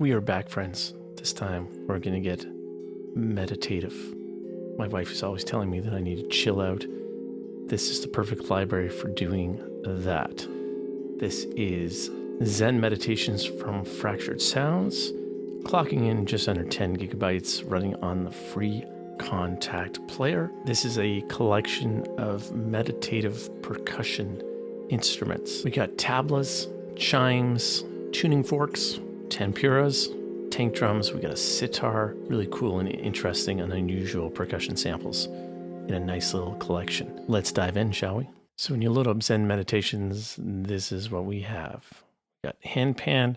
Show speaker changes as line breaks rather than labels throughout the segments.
We are back, friends. This time we're going to get meditative. My wife is always telling me that I need to chill out. This is the perfect library for doing that. This is Zen Meditations from Fractured Sounds, clocking in just under 10 gigabytes, running on the free Contact player. This is a collection of meditative percussion instruments. We got tablas, chimes, tuning forks, tanpuras, tank drums. We got a sitar, really cool and interesting and unusual percussion samples in a nice little collection. Let's dive in, shall we? So when you load up Zen Meditations, this is what we have. We got handpan,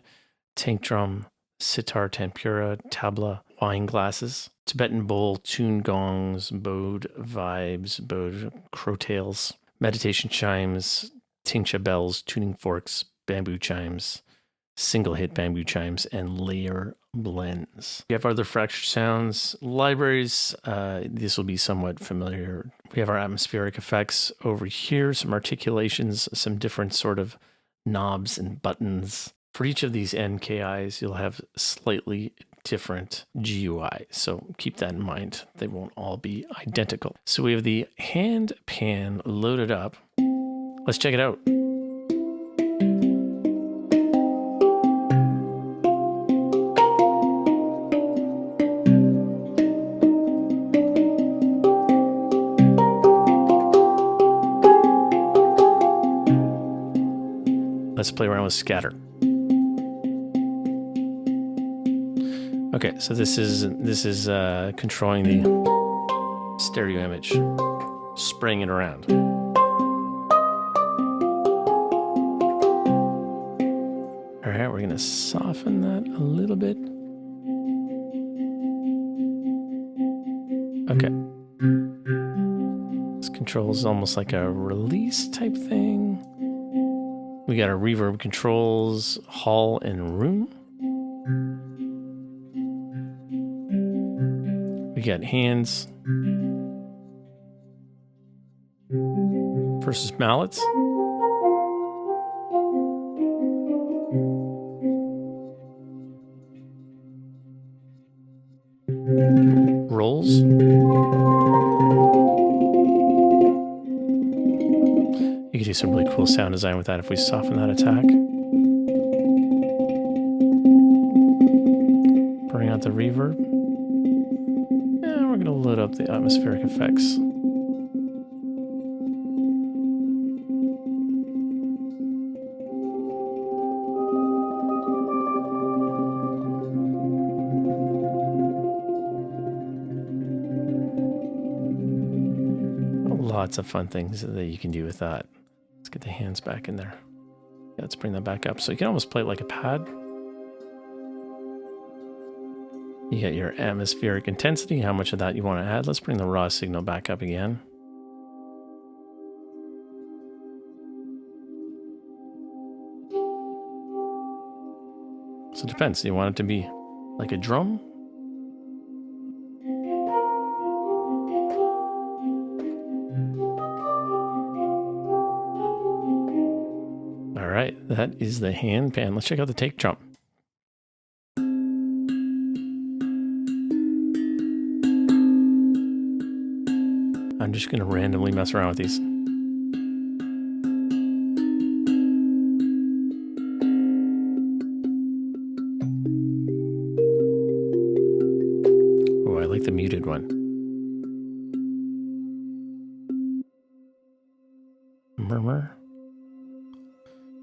tank drum, sitar, tanpura, tabla, wine glasses, Tibetan bowl, tune gongs, bowed vibes, bowed crotales, meditation chimes, tingshaw bells, tuning forks, bamboo chimes, single hit bamboo chimes, and layer blends. We have other Fractured Sounds libraries. This will be somewhat familiar. We have our atmospheric effects over here, some articulations, some different sort of knobs and buttons. For each of these NKIs, you'll have slightly different GUI. So keep that in mind. They won't all be identical. So we have the hand pan loaded up. Let's check it out. Let's play around with scatter. Okay, so this is controlling the stereo image, spraying it around. All right, we're gonna soften that a little bit. Okay. This controls almost like a release type thing. We got our reverb controls, hall and room. We got hands versus mallets. Rolls. You could do some really cool sound design with that if we soften that attack. Bring out the reverb. And we're going to load up the atmospheric effects. Lots of fun things that you can do with that. Let's get the hands back in there. Yeah, let's bring that back up. So you can almost play it like a pad. You got your atmospheric intensity, how much of that you want to add. Let's bring the raw signal back up again. So it depends. Do you want it to be like a drum? All right, that is the hand pan. Let's check out the take drum. I'm just going to randomly mess around with these. Oh, I like the muted one. Murmur.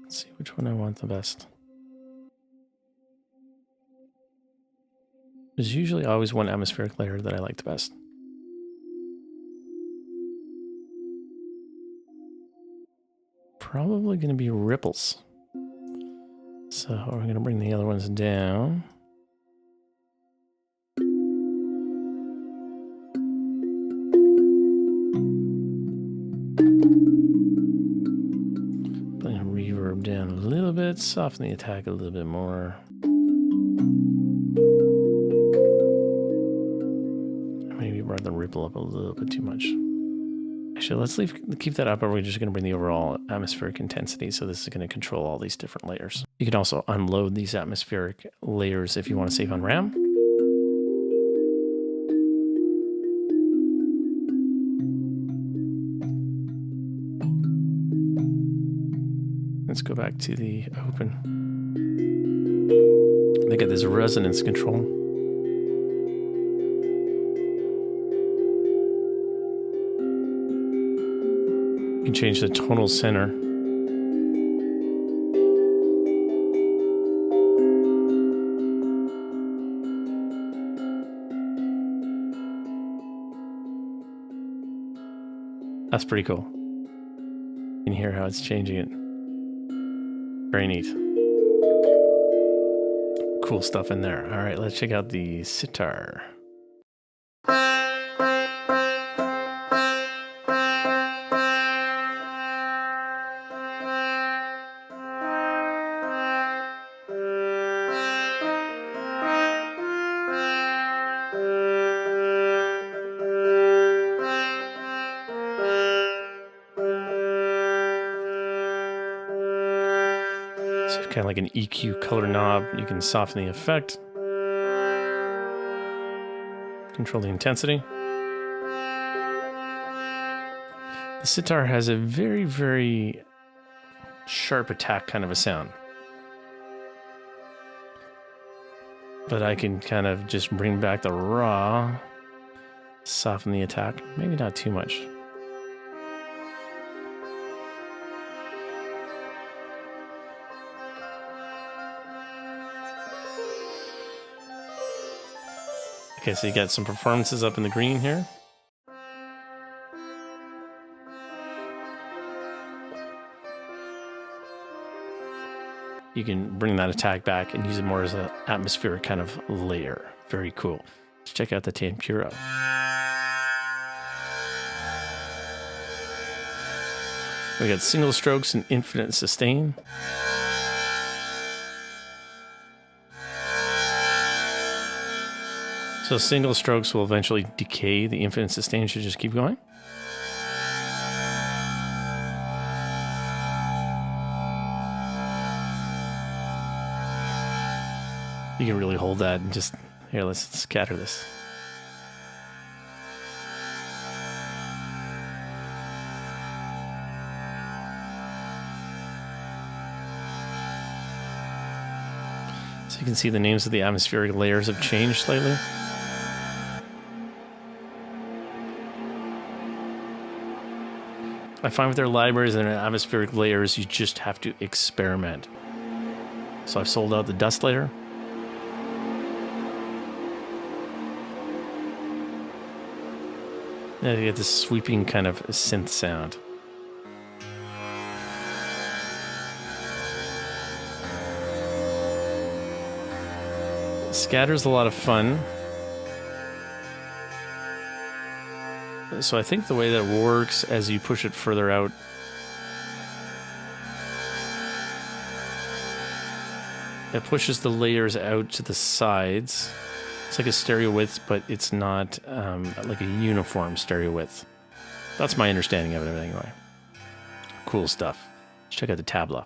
Let's see which one I want the best. There's usually always one atmospheric layer that I like the best. Probably going to be ripples. So we're going to bring the other ones down. Bring the reverb down a little bit, soften the attack a little bit more. Maybe brought the ripple up a little bit too much. Actually, keep that up, or we're just going to bring the overall atmospheric intensity. So this is going to control all these different layers. You can also unload these atmospheric layers if you want to save on RAM. Let's go back to the open. They get this resonance control. You can change the tonal center. That's pretty cool. You can hear how it's changing it. Very neat. Cool stuff in there. All right, let's check out the sitar. So it's kind of like an EQ color knob. You can soften the effect. Control the intensity. The sitar has a very, very sharp attack kind of a sound. But I can kind of just bring back the raw, soften the attack. Maybe not too much. Okay, so you got some performances up in the green here. You can bring that attack back and use it more as an atmospheric kind of layer. Very cool. Let's check out the tanpura. We got single strokes and infinite sustain. So single strokes will eventually decay. The infinite sustain should just keep going. You can really hold that and just, here, let's scatter this. So you can see the names of the atmospheric layers have changed slightly. I find with their libraries and their atmospheric layers, you just have to experiment. So I've sold out the dust layer. Now you get this sweeping kind of synth sound. Scatter's a lot of fun. So I think the way that works as you push it further out, it pushes the layers out to the sides. It's like a stereo width, but it's not like a uniform stereo width. That's my understanding of it anyway. Cool stuff. Let's check out the tabla.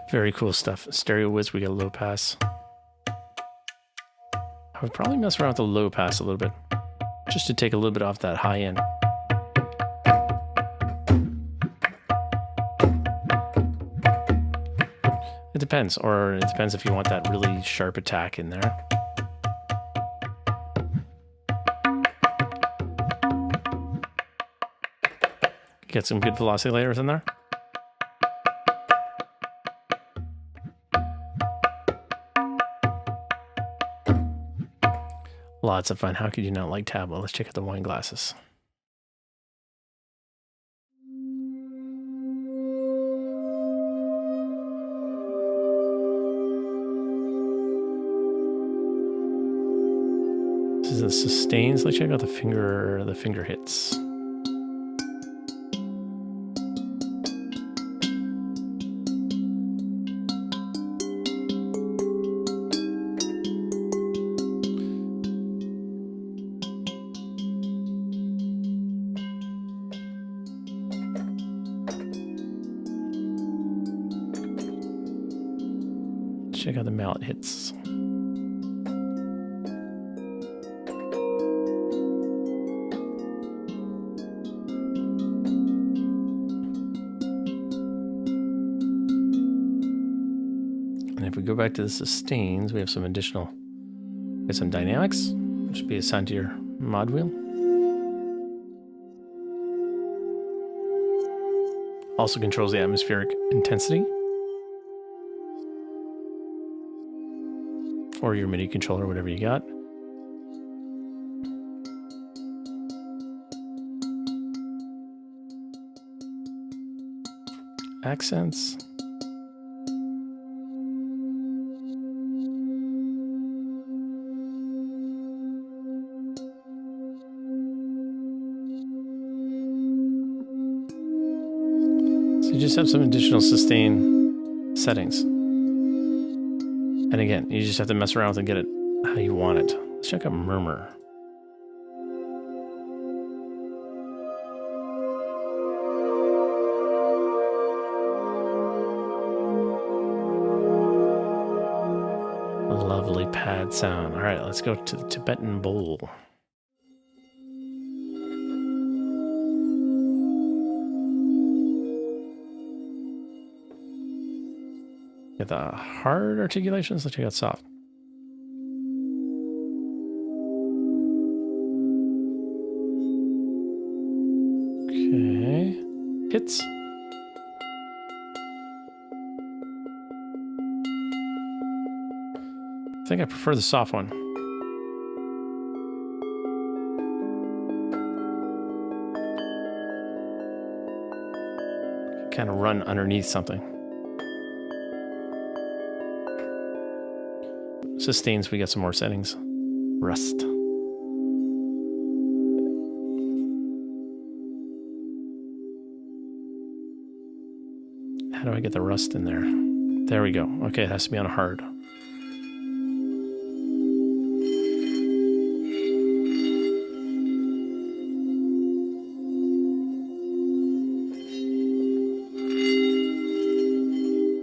Very cool stuff. Stereo widths, we got a low pass. I would probably mess around with the low pass a little bit, just to take a little bit off that high end. It depends, or it depends if you want that really sharp attack in there. Get some good velocity layers in there. Lots of fun. How could you not like tabla? Let's check out the wine glasses. is the sustains. Let's check out the finger hits. Check out the mallet hits. And if we go back to the sustains, we have some additional, we have some dynamics, which should be assigned to your mod wheel. Also controls the atmospheric intensity. Or your MIDI controller, whatever you got. Accents. So you just have some additional sustain settings. And again, you just have to mess around with it and get it how you want it. Let's check out murmur. A lovely pad sound. All right, let's go to the Tibetan bowl. Get the hard articulations. Let's check out soft. Okay. Hits. I think I prefer the soft one. Kind of run underneath something. Sustains, we got some more settings. Rust. How do I get the rust in there? There we go. Okay, it has to be on hard.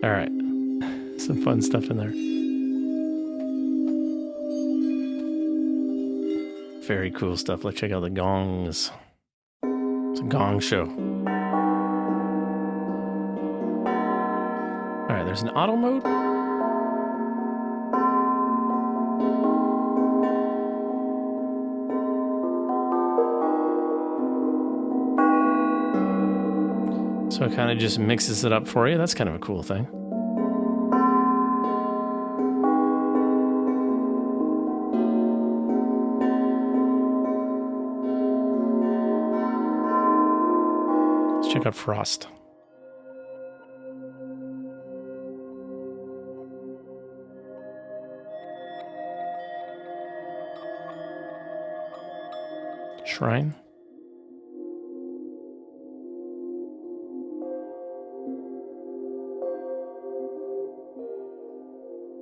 All right. Some fun stuff in there. Very cool stuff. Let's check out the gongs. It's a gong show. All right, there's an auto mode. So it kind of just mixes it up for you. That's kind of a cool thing. Check out frost. Shrine.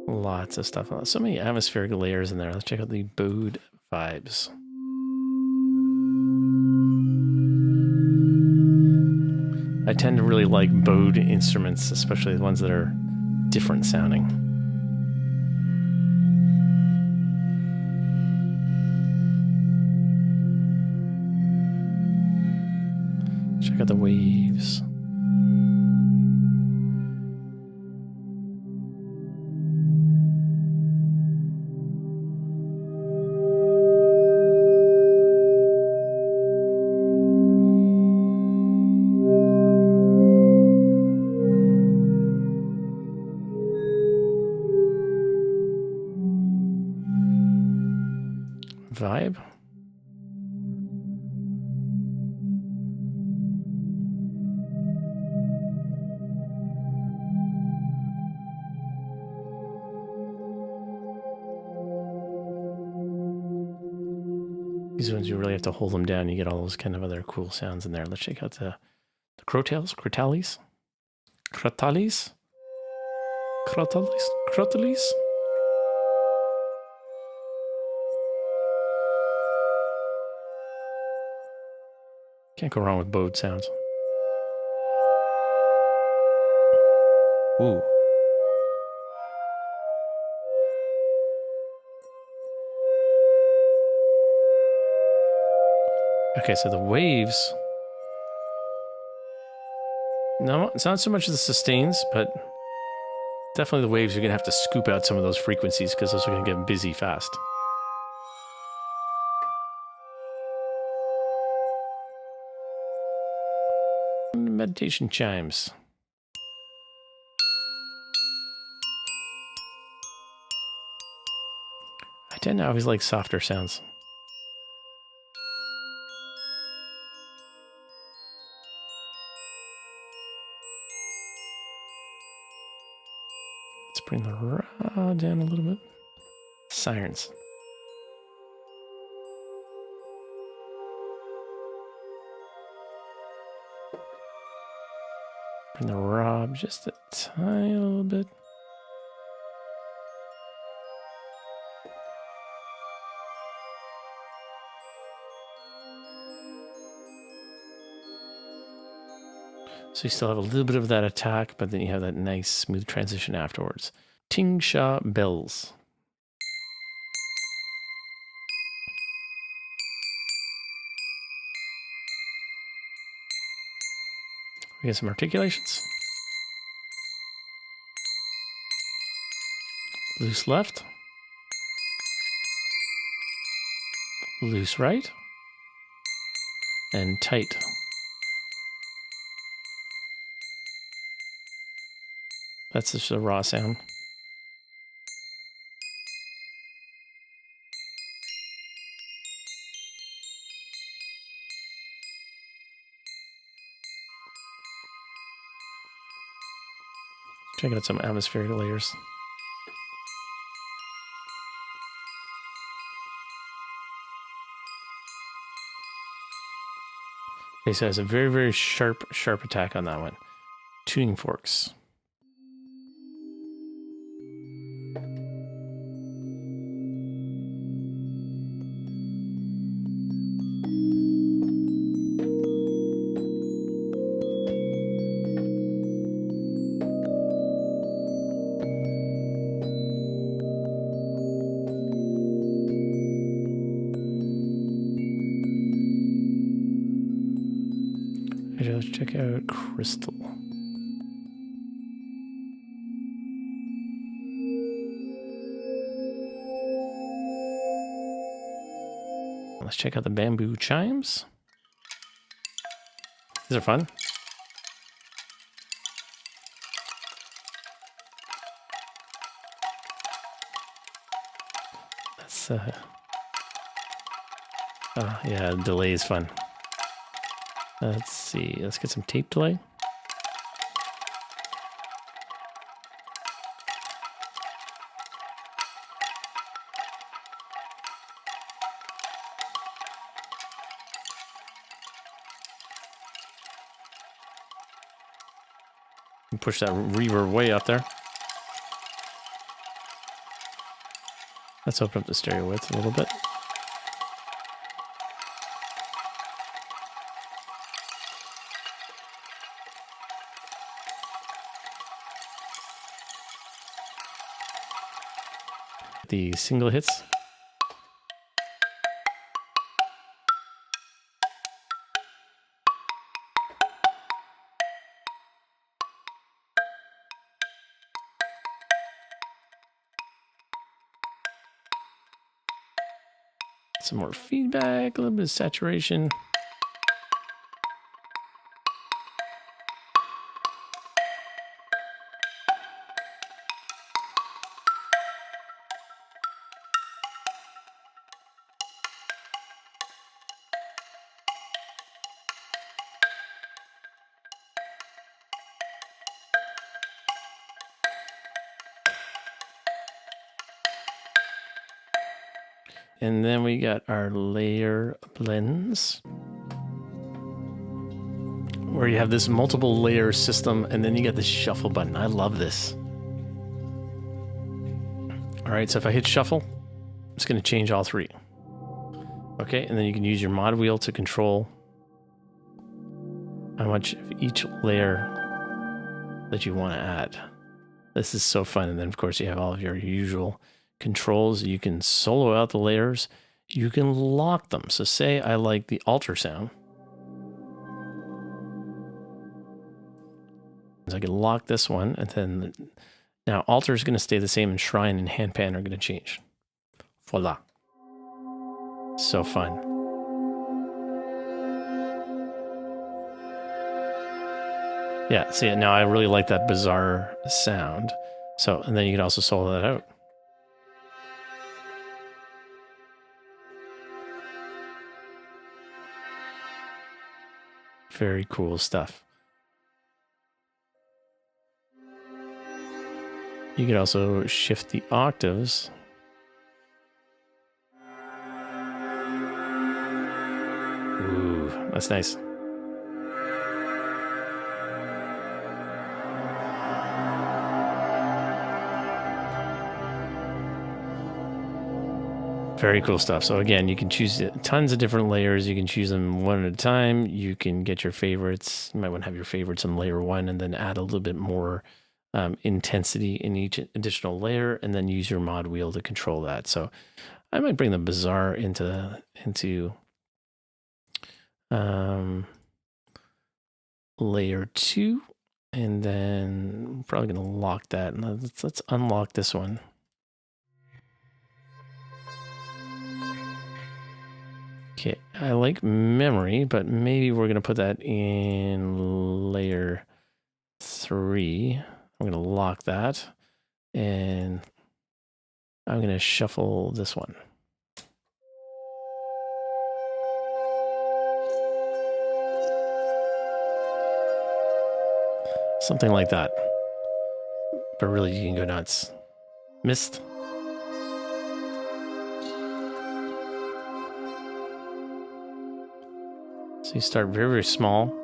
Lots of stuff. So many atmospheric layers in there. Let's check out the bowed vibes. I tend to really like bowed instruments, especially the ones that are different sounding. Check out the waves. Vibe. All right, These ones you really have to hold them down. You get all those kind of other cool sounds in there. Let's check out the crotales, crotales, crotales, crotales, crotales. Can't go wrong with bowed sounds. Ooh. Okay, so the waves. No, it's not so much the sustains, but definitely the waves. You're gonna have to scoop out some of those frequencies because those are gonna get busy fast. Meditation chimes. I tend to always like softer sounds. Let's bring the ra down a little bit. Sirens. Bring the ra just a tiny little bit. So you still have a little bit of that attack, but then you have that nice smooth transition afterwards. Tingshaw bells. We get some articulations. Loose left. Loose right. And tight. That's just a raw sound. Check out some atmospheric layers. Okay, so it has a very, very sharp attack on that one. Tuning forks. Let's check out crystal. Let's check out the bamboo chimes. These are fun. That's yeah, delay is fun. Let's see. Let's get some tape delay. And push that reverb way up there. Let's open up the stereo width a little bit. The single hits. Some more feedback, a little bit of saturation. and then we got our layer blends, where you have this multiple layer system, and then you get the shuffle button. I love this. All right, so if I hit shuffle, it's going to change all three. Okay, and then you can use your mod wheel to control how much of each layer that you want to add. This is so fun. And then, of course, you have all of your usual controls. You can solo out the layers. You can lock them. So say I like the altar sound. So I can lock this one, and then now altar is going to stay the same, and shrine and handpan are going to change. Voila. So fun. Yeah, see, now I really like that bizarre sound. So, and then you can also solo that out. Very cool stuff. You could also shift the octaves. Ooh, that's nice. Very cool stuff. So again, you can choose tons of different layers. You can choose them one at a time. You can get your favorites. You might want to have your favorites in layer one and then add a little bit more intensity in each additional layer, and then use your mod wheel to control that. So I might bring the bizarre into layer 2, and then I'm probably going to lock that. And let's unlock this one. Okay, I like memory, but maybe we're going to put that in layer 3. I'm going to lock that, and I'm going to shuffle this one. Something like that. But really, you can go nuts. Mist. So you start very, very small.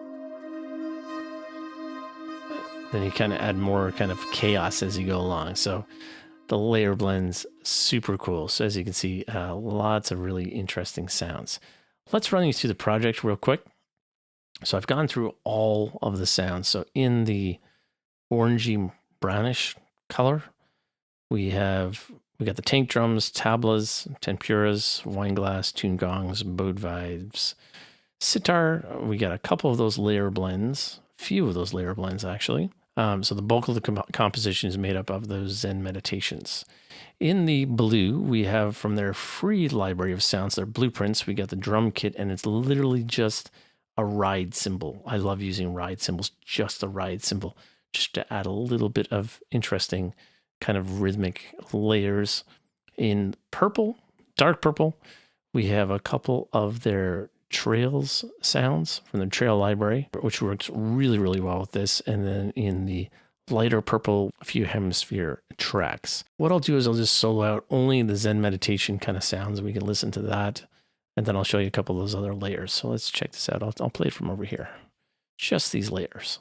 Then you kind of add more kind of chaos as you go along. So the layer blends, super cool. So as you can see, lots of really interesting sounds. Let's run you through the project real quick. So I've gone through all of the sounds. So in the orangey brownish color, we got the tank drums, tablas, tanpuras, wine glass, tune gongs, bowed vibes, sitar. We got a couple of those layer blends, few of those layer blends actually. So the bulk of the composition is made up of those Zen Meditations. In the blue, we have from their free library of sounds, their blueprints, we got the drum kit, and it's literally just a ride cymbal. I love using ride cymbals, just a ride cymbal, just to add a little bit of interesting kind of rhythmic layers. In purple, dark purple, we have a couple of their trails sounds from the trail library, which works really, really well with this. And then in the lighter purple, a few hemisphere tracks. What I'll do is I'll just solo out only the Zen meditation kind of sounds, and we can listen to that. And then I'll show you a couple of those other layers. So let's check this out. I'll play it from over here. Just these layers.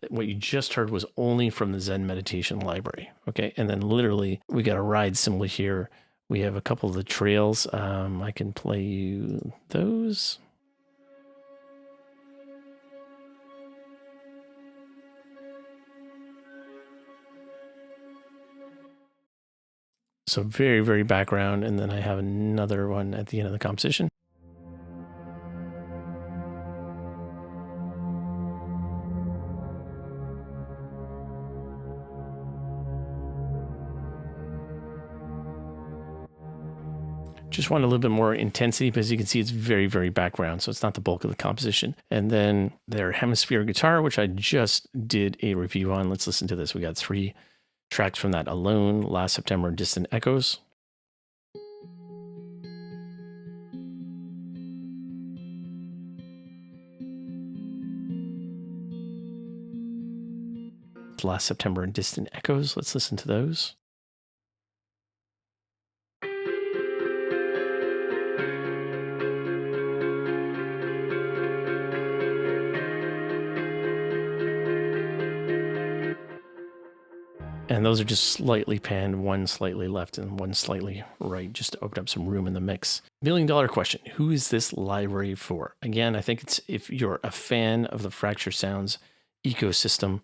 What you just heard was only from the Zen meditation library. Okay. And then literally we got a ride cymbal here. We have a couple of the trails. I can play you those. So very, very background. And then I have another one at the end of the composition. Just want a little bit more intensity, because you can see it's very, very background. So it's not the bulk of the composition. And then their hemisphere guitar, which I just did a review on. Let's listen to this. We got 3 tracks from that: Alone, Last September, Distant Echoes. with Last September and Distant Echoes. Let's listen to those. And those are just slightly panned, one slightly left and one slightly right, just to open up some room in the mix. $1 million question. Who is this library for? Again, I think it's if you're a fan of the Fracture Sounds ecosystem,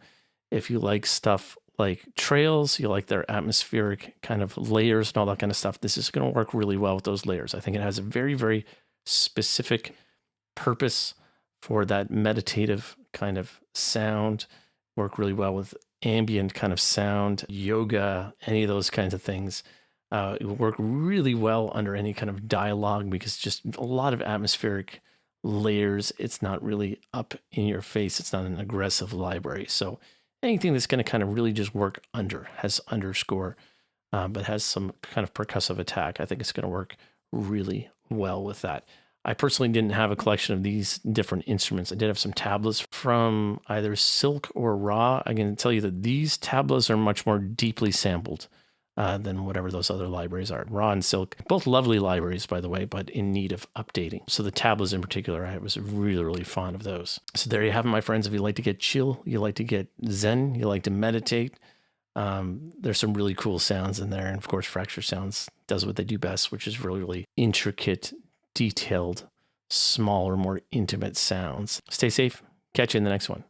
if you like stuff like trails, you like their atmospheric kind of layers and all that kind of stuff, this is going to work really well with those layers. I think it has a very, very specific purpose for that meditative kind of sound, work really well with ambient kind of sound, yoga, any of those kinds of things. It will work really well under any kind of dialogue because just a lot of atmospheric layers. It's not really up in your face. It's not an aggressive library. So anything that's going to kind of really just work has underscore, but has some kind of percussive attack. I think it's going to work really well with that. I personally didn't have a collection of these different instruments. I did have some tablas from either Silk or Raw. I can tell you that these tablas are much more deeply sampled than whatever those other libraries are. Raw and Silk, both lovely libraries, by the way, but in need of updating. So the tablas in particular, I was really, really fond of those. So there you have it, my friends. If you like to get chill, you like to get zen, you like to meditate, there's some really cool sounds in there. And of course, Fracture Sounds does what they do best, which is really, really intricate, detailed, smaller, more intimate sounds. Stay safe. Catch you in the next one.